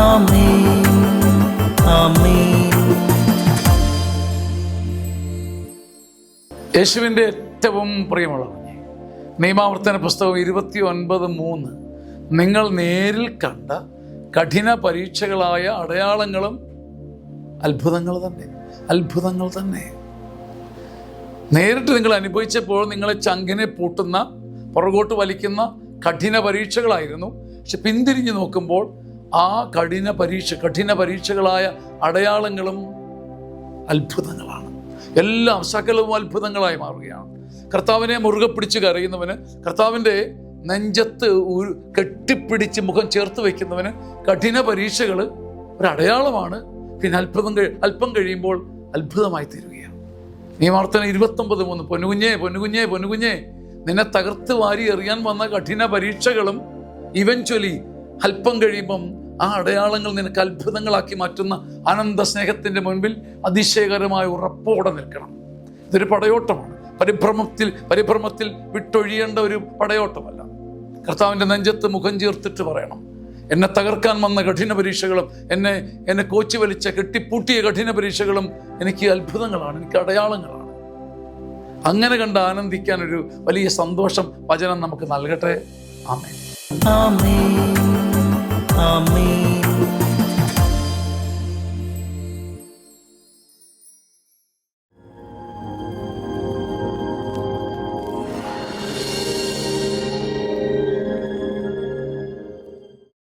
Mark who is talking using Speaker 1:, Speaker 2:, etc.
Speaker 1: ആമേൻ, ആമേൻ.
Speaker 2: യേശുവിൻ്റെ ഏറ്റവും പ്രിയമുള്ളവർ, നിയമാവർത്തന പുസ്തകം 29:3, നിങ്ങൾ നേരിൽ കണ്ട കഠിന പരീക്ഷകളായ അടയാളങ്ങളും അത്ഭുതങ്ങൾ തന്നെ നേരിട്ട് നിങ്ങൾ അനുഭവിച്ചപ്പോൾ നിങ്ങളെ ചങ്കിനെ പൂട്ടുന്ന, പുറകോട്ട് വലിക്കുന്ന കഠിന പരീക്ഷകളായിരുന്നു. പക്ഷെ പിന്തിരിഞ്ഞു നോക്കുമ്പോൾ ആ കഠിന പരീക്ഷകളായ അടയാളങ്ങളും അത്ഭുതങ്ങളാണ്. എല്ലാം സകലവും അത്ഭുതങ്ങളായി മാറുകയാണ്. കർത്താവിനെ മുറുകെ പിടിച്ച് കരയുന്നവന്, കർത്താവിൻ്റെ നെഞ്ചത്ത് കെട്ടിപ്പിടിച്ച് മുഖം ചേർത്ത് വയ്ക്കുന്നവന് കഠിന പരീക്ഷകൾ ഒരടയാളമാണ്. പിന്നെ അല്പം കഴിയുമ്പോൾ അത്ഭുതമായി തീരുകയാണ്. നിയമാവർത്തനം 29:3, പൊന്നുകുഞ്ഞേ നിന്നെ തകർത്ത് വാരി എറിയാൻ വന്ന കഠിന പരീക്ഷകളും ഇവൻച്വലി അല്പം കഴിയുമ്പം ആ അടയാളങ്ങൾ നിനക്ക് അത്ഭുതങ്ങളാക്കി മാറ്റുന്ന ആനന്ദ സ്നേഹത്തിൻ്റെ മുൻപിൽ അതിശയകരമായ ഉറപ്പോടെ നിൽക്കണം. ഇതൊരു പടയോട്ടമാണ്. പരിഭ്രമത്തിൽ വിട്ടൊഴിയേണ്ട ഒരു പടയോട്ടമല്ല. കർത്താവിൻ്റെ നെഞ്ചത്ത് മുഖം ചേർത്തിട്ട് പറയണം, എന്നെ തകർക്കാൻ വന്ന കഠിന പരീക്ഷകളും എന്നെ കോച്ചി വലിച്ച കെട്ടിപ്പൂട്ടിയ കഠിന പരീക്ഷകളും എനിക്ക് അത്ഭുതങ്ങളാണ്, എനിക്ക് അടയാളങ്ങളാണ്. അങ്ങനെ കണ്ട് ആനന്ദിക്കാൻ ഒരു വലിയ സന്തോഷം വചനം നമുക്ക് നൽകട്ടെ. ആമേൻ,
Speaker 1: ആമേൻ, ആമേൻ.